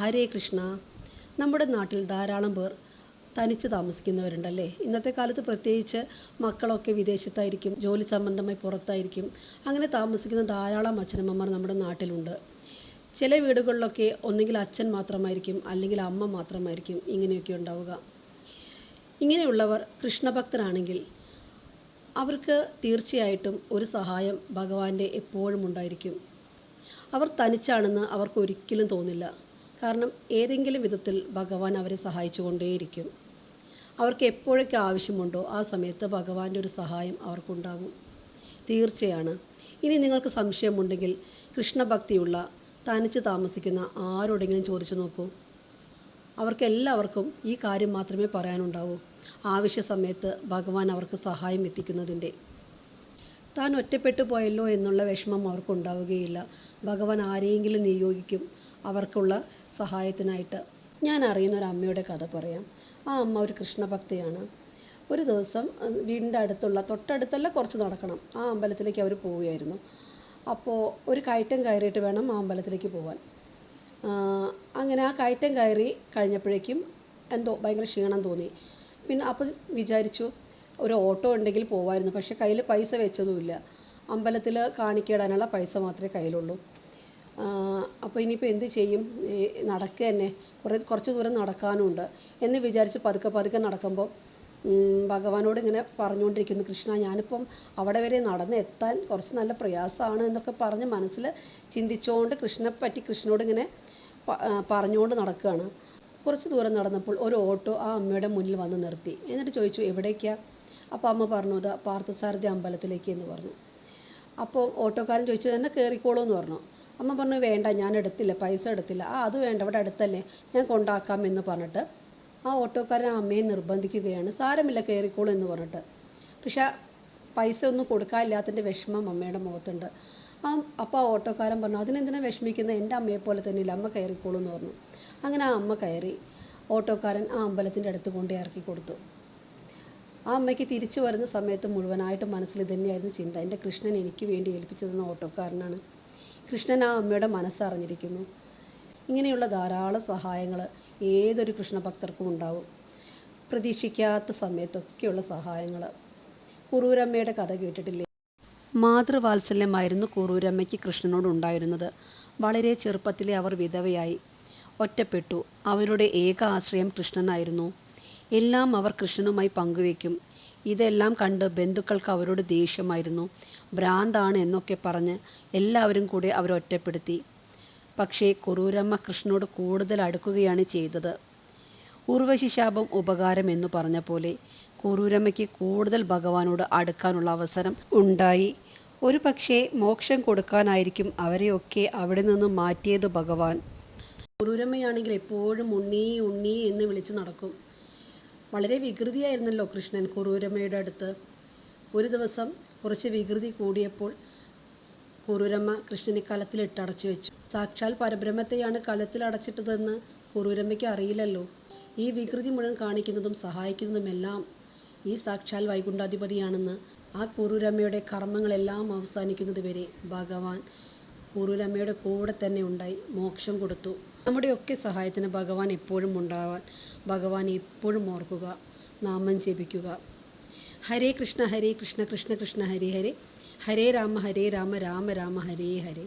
ഹരേ കൃഷ്ണ. നമ്മുടെ നാട്ടിൽ ധാരാളം പേർ തനിച്ച് താമസിക്കുന്നവരുണ്ടല്ലേ. ഇന്നത്തെ കാലത്ത് പ്രത്യേകിച്ച് മക്കളൊക്കെ വിദേശത്തായിരിക്കും, ജോലി സംബന്ധമായി പുറത്തായിരിക്കും. അങ്ങനെ താമസിക്കുന്ന ധാരാളം അച്ഛനമ്മമാർ നമ്മുടെ നാട്ടിലുണ്ട്. ചില വീടുകളിലൊക്കെ ഒന്നുകിൽ അച്ഛൻ മാത്രമായിരിക്കും, അല്ലെങ്കിൽ അമ്മ മാത്രമായിരിക്കും ഇങ്ങനെയൊക്കെ ഉണ്ടാവുക. ഇങ്ങനെയുള്ളവർ കൃഷ്ണഭക്തരാണെങ്കിൽ അവർക്ക് തീർച്ചയായിട്ടും ഒരു സഹായം ഭഗവാന്റെ എപ്പോഴും ഉണ്ടായിരിക്കും. അവർ തനിച്ചാണെന്ന് അവർക്ക് ഒരിക്കലും തോന്നില്ല. കാരണം ഏതെങ്കിലും വിധത്തിൽ ഭഗവാൻ അവരെ സഹായിച്ചു കൊണ്ടേയിരിക്കും. അവർക്ക് എപ്പോഴൊക്കെ ആവശ്യമുണ്ടോ ആ സമയത്ത് ഭഗവാന്റെ ഒരു സഹായം അവർക്കുണ്ടാകും. തീർച്ചയാണ്. ഇനി നിങ്ങൾക്ക് സംശയമുണ്ടെങ്കിൽ കൃഷ്ണഭക്തിയുള്ള തനിച്ച് താമസിക്കുന്ന ആരോടെങ്കിലും ചോദിച്ചു നോക്കൂ. അവർക്കെല്ലാവർക്കും ഈ കാര്യം മാത്രമേ പറയാനുണ്ടാവൂ. ആവശ്യ സമയത്ത് ഭഗവാൻ അവർക്ക് സഹായം എത്തിക്കുന്നതിൻ്റെ. താൻ ഒറ്റപ്പെട്ടു പോയല്ലോ എന്നുള്ള വിഷമം അവർക്കുണ്ടാവുകയില്ല. ഭഗവാൻ ആരെയെങ്കിലും നിയോഗിക്കും അവർക്കുള്ള സഹായത്തിനായിട്ട്. ഞാൻ അറിയുന്ന ഒരു അമ്മയുടെ കഥ പറയാം. ആ അമ്മ ഒരു കൃഷ്ണഭക്തയാണ്. ഒരു ദിവസം വീടിൻ്റെ അടുത്തുള്ള, തൊട്ടടുത്തല്ല, കുറച്ച് നടക്കണം, ആ അമ്പലത്തിലേക്ക് അവർ പോവുകയായിരുന്നു. അപ്പോൾ ഒരു കയറ്റം കയറിയിട്ട് വേണം ആ അമ്പലത്തിലേക്ക് പോകാൻ. അങ്ങനെ ആ കയറ്റം കയറി കഴിഞ്ഞപ്പോഴേക്കും എന്തോ ഭയങ്കര ക്ഷീണം തോന്നി. പിന്നെ അപ്പോൾ വിചാരിച്ചു ഒരു ഓട്ടോ ഉണ്ടെങ്കിൽ പോവായിരുന്നു. പക്ഷേ കയ്യിൽ പൈസ വെച്ചതുമില്ല. അമ്പലത്തിൽ കാണിക്കയിടാനുള്ള പൈസ മാത്രമേ കയ്യിലുള്ളൂ. അപ്പോൾ ഇനിയിപ്പോൾ എന്ത് ചെയ്യും? നടക്കുക തന്നെ, കുറച്ച് ദൂരം നടക്കാനുമുണ്ട് എന്ന് വിചാരിച്ച് പതുക്കെ നടക്കുമ്പോൾ ഭഗവാനോട് ഇങ്ങനെ പറഞ്ഞുകൊണ്ടിരിക്കുന്നു, കൃഷ്ണ, ഞാനിപ്പം അവിടെ വരെ നടന്ന് എത്താൻ കുറച്ച് നല്ല പ്രയാസമാണ് എന്നൊക്കെ പറഞ്ഞ് മനസ്സിൽ ചിന്തിച്ചുകൊണ്ട് കൃഷ്ണനോട് ഇങ്ങനെ പറഞ്ഞുകൊണ്ട് നടക്കുകയാണ്. കുറച്ച് ദൂരം നടന്നപ്പോൾ ഒരു ഓട്ടോ ആ അമ്മയുടെ മുന്നിൽ വന്ന് നിർത്തി. എന്നിട്ട് ചോദിച്ചു, എവിടേക്കാണ്? അപ്പോൾ അമ്മ പറഞ്ഞു, അത് പാർത്ഥസാരഥി അമ്പലത്തിലേക്ക് എന്ന് പറഞ്ഞു. അപ്പോൾ ഓട്ടോക്കാരൻ ചോദിച്ചു, എന്നെ കയറിക്കോളൂ എന്ന് പറഞ്ഞു. അമ്മ പറഞ്ഞു, വേണ്ട, ഞാൻ എടുത്തില്ല, പൈസ എടുത്തില്ല. അത് വേണ്ട, ഇവിടെ അടുത്തല്ലേ, ഞാൻ കൊണ്ടാക്കാം എന്ന് പറഞ്ഞിട്ട് ആ ഓട്ടോക്കാരൻ ആ അമ്മയെ നിർബന്ധിക്കുകയാണ്. സാരമില്ല, കയറിക്കോളൂ എന്ന് പറഞ്ഞിട്ട്. പക്ഷേ പൈസ ഒന്നും കൊടുക്കാനില്ലാത്തതിൻ്റെ വിഷമം അമ്മയുടെ മുഖത്തുണ്ട്. അപ്പോൾ ആ ഓട്ടോക്കാരൻ പറഞ്ഞു, അതിനെന്തിനാണ് വിഷമിക്കുന്നത്, എൻ്റെ അമ്മയെപ്പോലെ തന്നെയില്ല, അമ്മ കയറിക്കോളൂ എന്ന് പറഞ്ഞു. അങ്ങനെ ആ അമ്മ കയറി. ഓട്ടോക്കാരൻ ആ അമ്പലത്തിൻ്റെ അടുത്ത് കൊണ്ട് ഇറക്കി കൊടുത്തു. ആ അമ്മയ്ക്ക് തിരിച്ചു വരുന്ന സമയത്ത് മുഴുവനായിട്ട് മനസ്സിൽ തന്നെയായിരുന്നു ചിന്ത, എൻ്റെ കൃഷ്ണൻ എനിക്ക് വേണ്ടി ഏൽപ്പിച്ചതെന്ന ഓട്ടോക്കാരനാണ്. കൃഷ്ണൻ ആ അമ്മയുടെ മനസ്സറിഞ്ഞിരിക്കുന്നു. ഇങ്ങനെയുള്ള ധാരാളം സഹായങ്ങൾ ഏതൊരു കൃഷ്ണഭക്തർക്കും ഉണ്ടാവും. പ്രതീക്ഷിക്കാത്ത സമയത്തൊക്കെയുള്ള സഹായങ്ങൾ. കുറൂരമ്മയുടെ കഥ കേട്ടിട്ടില്ലേ? മാതൃവാത്സല്യമായിരുന്നു കുറൂരമ്മയ്ക്ക് കൃഷ്ണനോടുണ്ടായിരുന്നത്. വളരെ ചെറുപ്പത്തിലെ അവർ വിധവയായി, ഒറ്റപ്പെട്ടു. അവരുടെ ഏക ആശ്രയം കൃഷ്ണനായിരുന്നു. എല്ലാം അവർ കൃഷ്ണനുമായി പങ്കുവയ്ക്കും. ഇതെല്ലാം കണ്ട് ബന്ധുക്കൾക്ക് അവരോട് ദേഷ്യമായിരുന്നു. ഭ്രാന്താണ് എന്നൊക്കെ പറഞ്ഞ് എല്ലാവരും കൂടെ അവരൊറ്റപ്പെടുത്തി. പക്ഷേ കുറൂരമ്മ കൃഷ്ണനോട് കൂടുതൽ അടുക്കുകയാണ് ചെയ്തത്. ഉർവശി ശാപം ഉപകാരം എന്നു പറഞ്ഞ പോലെ കുറൂരമ്മയ്ക്ക് കൂടുതൽ ഭഗവാനോട് അടുക്കാനുള്ള അവസരം ഉണ്ടായി. ഒരു പക്ഷേ മോക്ഷം കൊടുക്കാനായിരിക്കും അവരെയൊക്കെ അവിടെ നിന്ന് മാറ്റിയത് ഭഗവാൻ. കുറൂരമ്മയാണെങ്കിൽ എപ്പോഴും ഉണ്ണി ഉണ്ണി എന്ന് വിളിച്ച് നടക്കും. വളരെ വികൃതിയായിരുന്നല്ലോ കൃഷ്ണൻ കുറൂരമ്മയുടെ അടുത്ത്. ഒരു ദിവസം കുറച്ച് വികൃതി കൂടിയപ്പോൾ കുറൂരമ്മ കൃഷ്ണനെ കലത്തിലിട്ടടച്ചു വെച്ചു. സാക്ഷാൽ പരബ്രഹ്മത്തെയാണ് കലത്തിലടച്ചിട്ടതെന്ന് കുറൂരമ്മയ്ക്ക് അറിയില്ലല്ലോ. ഈ വികൃതി മുഴുവൻ കാണിക്കുന്നതും സഹായിക്കുന്നതുമെല്ലാം ഈ സാക്ഷാൽ വൈകുണ്ഠാധിപതിയാണെന്ന്. ആ കുറൂരമ്മയുടെ കർമ്മങ്ങളെല്ലാം അവസാനിക്കുന്നത് വരെ ഭഗവാൻ കുറൂരമ്മയുടെ കൂടെ തന്നെ ഉണ്ടായി, മോക്ഷം കൊടുത്തു. നമ്മുടെയൊക്കെ സഹായത്തിന് ഭഗവാൻ എപ്പോഴും ഉണ്ടാവാൻ ഭഗവാൻ എപ്പോഴും ഓർക്കുക, നാമം ജപിക്കുക. ഹരേ കൃഷ്ണ കൃഷ്ണ കൃഷ്ണ ഹരേ ഹരേ, ഹരേ രാമ രാമ രാമ ഹരേ ഹരേ.